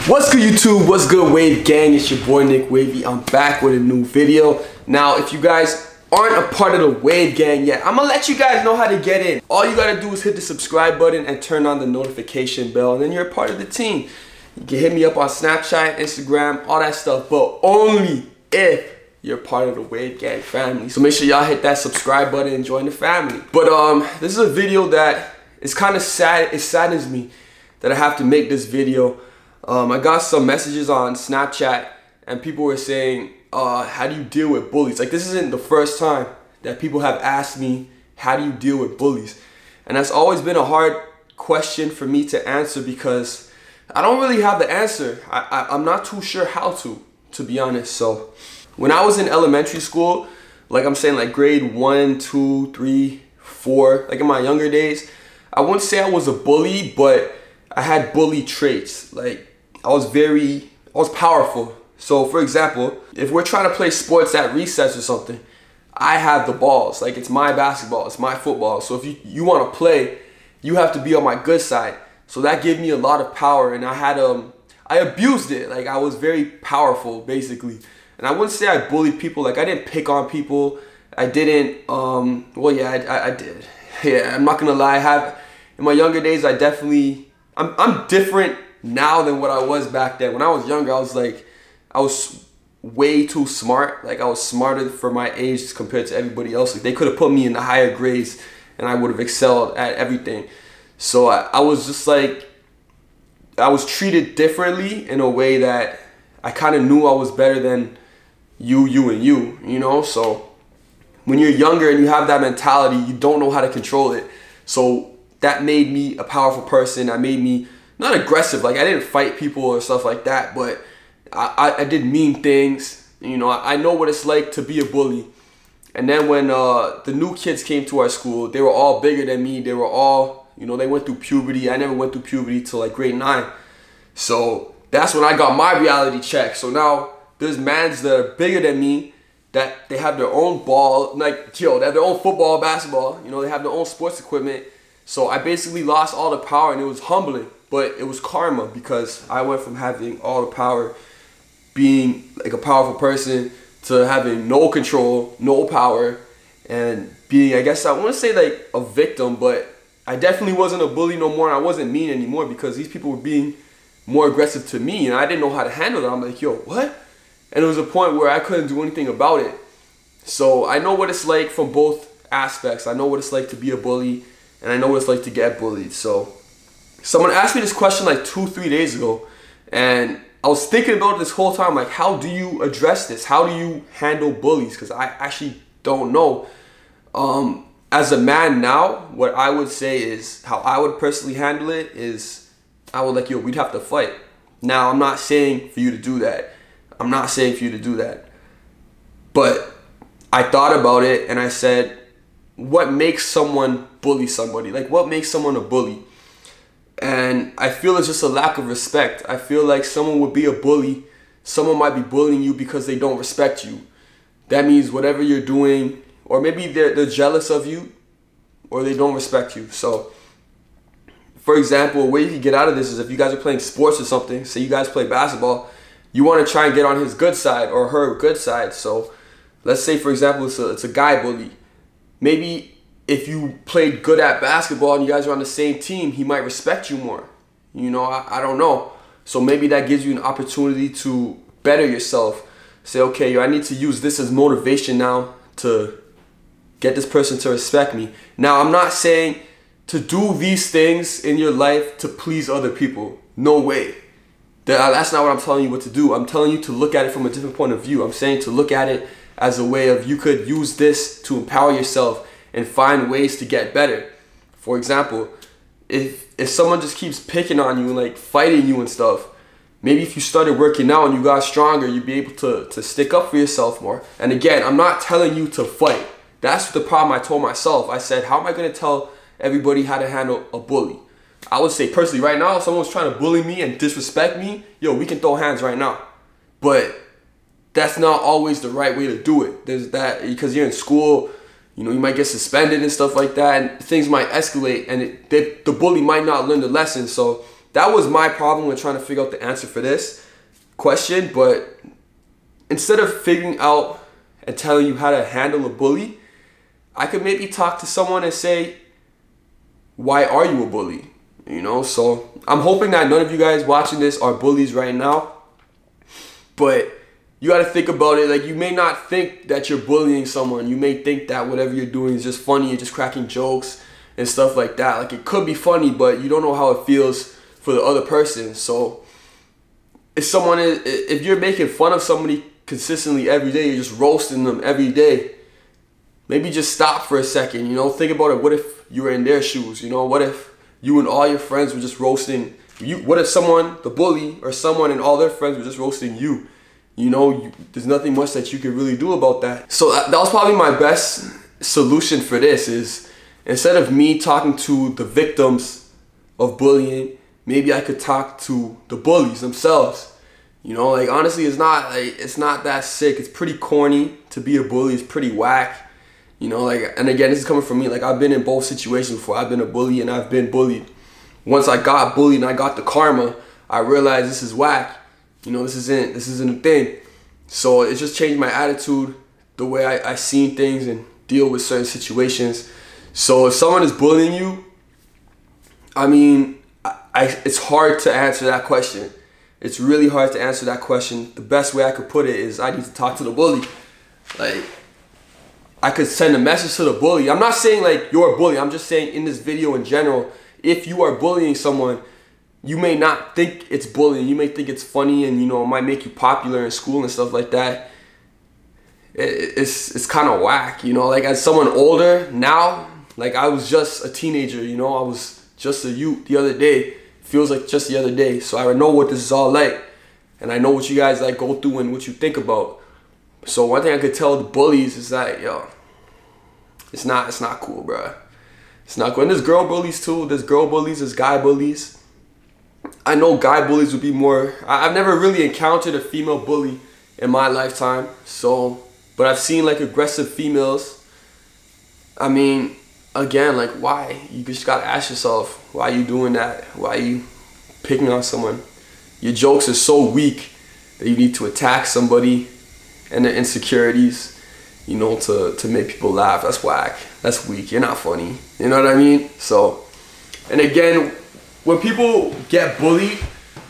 What's good, YouTube? What's good, Wave Gang? It's your boy Nick Wavy. I'm back with a new video. Now, if you guys aren't a part of the Wave Gang yet, I'm gonna let you guys know how to get in. All you gotta do is hit the subscribe button and turn on the notification bell, and then you're a part of the team. You can hit me up on Snapchat, Instagram, all that stuff, but only if you're part of the Wave Gang family. So make sure y'all hit that subscribe button and join the family. But this is a video that is kind of sad. It saddens me that I have to make this video. I got some messages on Snapchat and people were saying, how do you deal with bullies? Like, this isn't the first time that people have asked me, how do you deal with bullies? And that's always been a hard question for me to answer because I don't really have the answer. I'm not too sure how to be honest. So when I was in elementary school, like I'm saying, like grade 1, 2, 3, 4, like in my younger days, I wouldn't say I was a bully, but I had bully traits. Like, I was powerful. So for example, if we're trying to play sports at recess or something, I have the balls. Like, it's my basketball, it's my football. So if you want to play, you have to be on my good side. So that gave me a lot of power, and I abused it. Like, I was very powerful basically. And I wouldn't say I bullied people. Like, I didn't pick on people. I didn't, well, yeah, I did. Yeah, I'm not gonna lie. In my younger days, I'm different now than what I was back then. When I was younger, I was way too smart. Like, I was smarter for my age compared to everybody else. Like, they could have put me in the higher grades and I would have excelled at everything. So I was just like, I was treated differently in a way that I kind of knew I was better than you, and you know? So when you're younger and you have that mentality, you don't know how to control it. So that made me a powerful person. That made me not aggressive. Like, I didn't fight people or stuff like that, but I did mean things. You know, I know what it's like to be a bully. And then when the new kids came to our school, they were all bigger than me. They were all, you know, they went through puberty. I never went through puberty till like grade 9. So that's when I got my reality check. So now there's mans that are bigger than me, that they have their own ball, like, yo, they have their own football, basketball. You know, they have their own sports equipment. So I basically lost all the power, and it was humbling. But it was karma, because I went from having all the power, being like a powerful person, to having no control, no power, and being, I guess I want to say like a victim, but I definitely wasn't a bully no more, and I wasn't mean anymore because these people were being more aggressive to me, and I didn't know how to handle it. I'm like, yo, what? And it was a point where I couldn't do anything about it. So I know what it's like from both aspects. I know what it's like to be a bully, and I know what it's like to get bullied. So someone asked me this question like 2-3 days ago, and I was thinking about it this whole time, like, how do you address this? How do you handle bullies? Because I actually don't know. As a man now, what I would say is, how I would personally handle it is, I would like, yo, we'd have to fight. Now, I'm not saying for you to do that. I'm not saying for you to do that. But I thought about it and I said, what makes someone bully somebody? Like, what makes someone a bully? And I feel it's just a lack of respect. I feel like someone would be a bully. Someone might be bullying you because they don't respect you. That means whatever you're doing, or maybe they're jealous of you, or they don't respect you. So, for example, a way you can get out of this is if you guys are playing sports or something, say you guys play basketball, you want to try and get on his good side or her good side. So let's say, for example, it's a guy bully. Maybe if you played good at basketball and you guys are on the same team, he might respect you more. You know, I don't know. So maybe that gives you an opportunity to better yourself. Say, okay, yo, I need to use this as motivation now to get this person to respect me. Now, I'm not saying to do these things in your life to please other people. No way. That's not what I'm telling you what to do. I'm telling you to look at it from a different point of view. I'm saying to look at it as a way of, you could use this to empower yourself and find ways to get better. For example, if someone just keeps picking on you and like fighting you and stuff, maybe if you started working out and you got stronger, you'd be able to stick up for yourself more. And again, I'm not telling you to fight. That's the problem I told myself. I said, how am I going to tell everybody how to handle a bully? I would say personally right now, if someone's trying to bully me and disrespect me, yo, we can throw hands right now. But that's not always the right way to do it. There's that, because you're in school, you know, you might get suspended and stuff like that, and things might escalate, and the bully might not learn the lesson. So that was my problem with trying to figure out the answer for this question. But instead of figuring out and telling you how to handle a bully, I could maybe talk to someone and say, why are you a bully? You know, so I'm hoping that none of you guys watching this are bullies right now. But you got to think about it. Like, you may not think that you're bullying someone. You may think that whatever you're doing is just funny. You're just cracking jokes and stuff like that. Like, it could be funny, but you don't know how it feels for the other person. So if you're making fun of somebody consistently every day, you're just roasting them every day, maybe just stop for a second. You know, think about it. What if you were in their shoes? You know, what if you and all your friends were just roasting you? What if someone, the bully, or someone and all their friends were just roasting you? You know, there's nothing much that you can really do about that. So that was probably my best solution for this, is instead of me talking to the victims of bullying, maybe I could talk to the bullies themselves. You know, like, honestly, it's not that sick. It's pretty corny to be a bully. It's pretty whack. You know, like, and again, this is coming from me. Like, I've been in both situations before. I've been a bully and I've been bullied. Once I got bullied and I got the karma, I realized this is whack. You know, this isn't a thing. So it just changed my attitude, the way I seen things and deal with certain situations. So if someone is bullying you, I mean, it's hard to answer that question. It's really hard to answer that question. The best way I could put it is I need to talk to the bully. Like, I could send a message to the bully. I'm not saying like you're a bully. I'm just saying in this video in general, if you are bullying someone, you may not think it's bullying. You may think it's funny and, you know, it might make you popular in school and stuff like that. It's kind of whack, you know. Like, as someone older now, like, I was just a teenager, you know. I was just a youth the other day. Feels like just the other day. So I know what this is all like. And I know what you guys like go through and what you think about. So one thing I could tell the bullies is that, yo, it's not cool, bro. It's not cool. And there's girl bullies too. There's girl bullies, there's guy bullies. I know guy bullies would be more. I've never really encountered a female bully in my lifetime. So, but I've seen like aggressive females. I mean, again, like, why? You just gotta ask yourself, why are you doing that? Why are you picking on someone? Your jokes are so weak that you need to attack somebody and their insecurities, you know, to make people laugh. That's whack. That's weak. You're not funny. You know what I mean? So, and again, when people get bullied,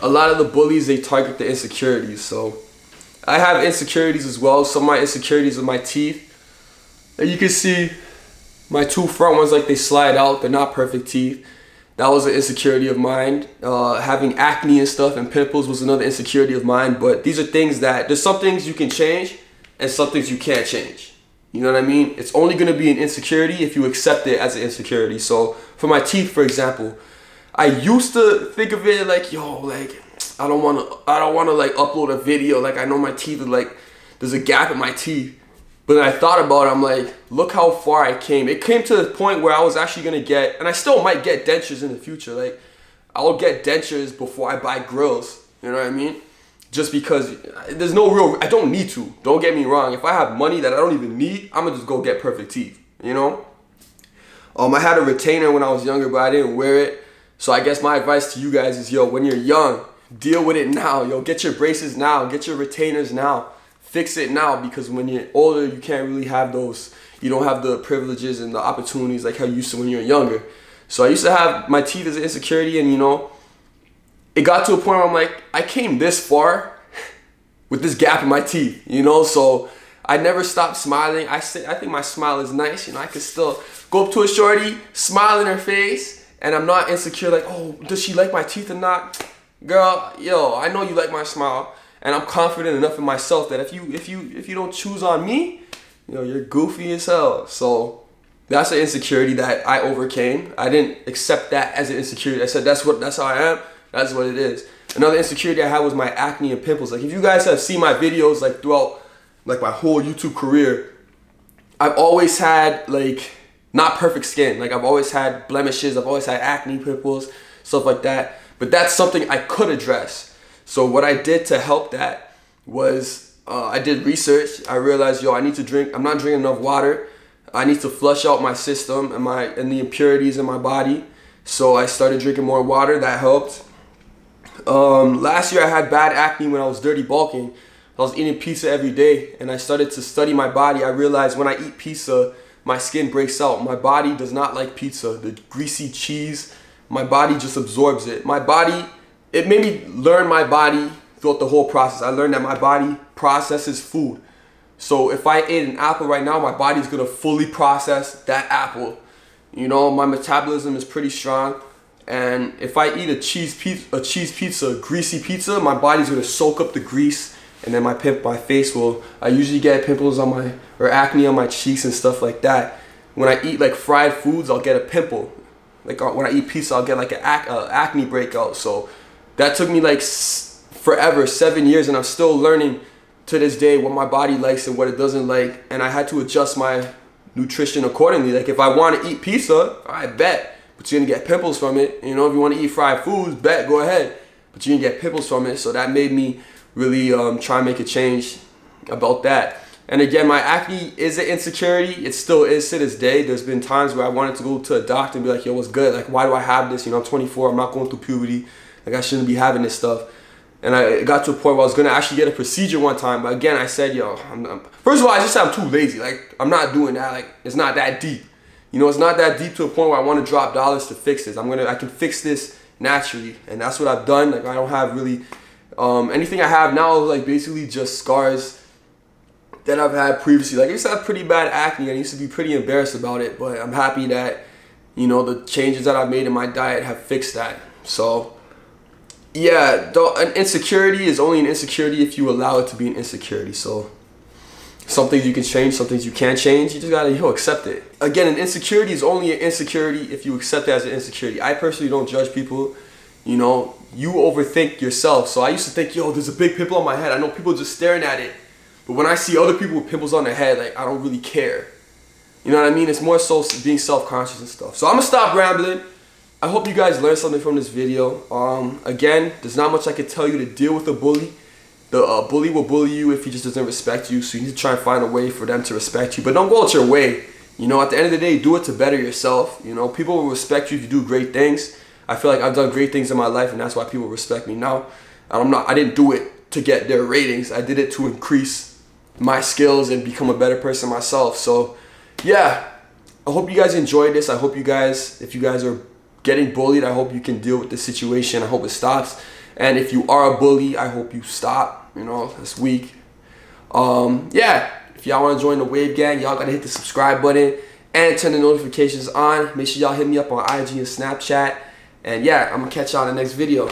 a lot of the bullies, they target the insecurities. So I have insecurities as well. Some of my insecurities are my teeth. And you can see my two front ones, like, they slide out. They're not perfect teeth. That was an insecurity of mine. Having acne and stuff and pimples was another insecurity of mine. But these are things that, there's some things you can change and some things you can't change. You know what I mean? It's only going to be an insecurity if you accept it as an insecurity. So for my teeth, for example, I used to think of it like, yo, like, I don't want to like upload a video. Like, I know my teeth are like, there's a gap in my teeth. But then I thought about it, I'm like, look how far I came. It came to the point where I was actually going to get, and I still might get dentures in the future. Like, I'll get dentures before I buy grills. You know what I mean? Just because there's no real, I don't need to. Don't get me wrong. If I have money that I don't even need, I'm going to just go get perfect teeth. You know? I had a retainer when I was younger, but I didn't wear it. So I guess my advice to you guys is, yo, when you're young, deal with it now. Yo, get your braces now. Get your retainers now. Fix it now, because when you're older, you can't really have those. You don't have the privileges and the opportunities like how you used to when you're younger. So I used to have my teeth as an insecurity, and, you know, it got to a point where I'm like, I came this far with this gap in my teeth, you know? So I never stopped smiling. I think my smile is nice. You know, I could still go up to a shorty, smile in her face, and I'm not insecure like, oh, does she like my teeth or not? Girl, yo, I know you like my smile. And I'm confident enough in myself that if you don't choose on me, you know, you're goofy as hell. So that's an insecurity that I overcame. I didn't accept that as an insecurity. I said that's how I am. That's what it is. Another insecurity I had was my acne and pimples. Like, if you guys have seen my videos like throughout like my whole YouTube career, I've always had like not perfect skin. Like, I've always had blemishes. I've always had acne, pimples, stuff like that. But that's something I could address. So what I did to help that was I did research. I realized, yo, I'm not drinking enough water. I need to flush out my system and the impurities in my body. So I started drinking more water. That helped. Last year I had bad acne when I was dirty bulking. I was eating pizza every day, and I started to study my body. I realized when I eat pizza, my skin breaks out. My body does not like pizza. The greasy cheese, my body just absorbs it. It made me learn my body throughout the whole process. I learned that my body processes food. So if I ate an apple right now, my body's gonna fully process that apple. You know, my metabolism is pretty strong. And if I eat a cheese pizza, greasy pizza, my body's gonna soak up the grease, and then my face will. I usually get pimples on or acne on my cheeks and stuff like that. When I eat like fried foods, I'll get a pimple. Like when I eat pizza, I'll get like an acne breakout. So that took me like forever, 7 years, and I'm still learning to this day what my body likes and what it doesn't like. And I had to adjust my nutrition accordingly. Like if I want to eat pizza, I bet. But you're gonna get pimples from it. You know, if you want to eat fried foods, bet, go ahead. But you're gonna get pimples from it. So that made me really try and make a change about that. And again, my acne is an insecurity. It still is to this day. There's been times where I wanted to go to a doctor and be like, yo, what's good? Like, why do I have this? You know, I'm 24, I'm not going through puberty. Like, I shouldn't be having this stuff. And I got to a point where I was gonna actually get a procedure one time. But again, I said, yo, first of all, I just said I'm too lazy. Like, I'm not doing that. Like, it's not that deep. You know, it's not that deep to a point where I want to drop dollars to fix this. I can fix this naturally, and that's what I've done. Like, I don't have really anything I have now is like basically just scars that I've had previously. Like, I used to have pretty bad acne, and I used to be pretty embarrassed about it. But I'm happy that, you know, the changes that I've made in my diet have fixed that. So yeah, an insecurity is only an insecurity if you allow it to be an insecurity. So some things you can change, some things you can't change. You just gotta, accept it. Again, an insecurity is only an insecurity if you accept it as an insecurity. I personally don't judge people. You know, you overthink yourself. So I used to think, yo, there's a big pimple on my head. I know people just staring at it. But when I see other people with pimples on their head, like, I don't really care. You know what I mean? It's more so being self-conscious and stuff. So I'm gonna stop rambling. I hope you guys learned something from this video. Again, there's not much I can tell you to deal with a bully. The bully will bully you if he just doesn't respect you. So you need to try and find a way for them to respect you. But don't go out your way. You know, at the end of the day, do it to better yourself. You know, people will respect you if you do great things. I feel like I've done great things in my life, and that's why people respect me now. I didn't do it to get their ratings. I did it to increase my skills and become a better person myself. So yeah, I hope you guys enjoyed this. I hope you guys, if you guys are getting bullied, I hope you can deal with the situation. I hope it stops. And if you are a bully, I hope you stop. You know, this week. Yeah, if y'all want to join the Wave Gang, y'all gotta hit the subscribe button and turn the notifications on. Make sure y'all hit me up on IG and Snapchat. And yeah, I'm gonna catch y'all in the next video.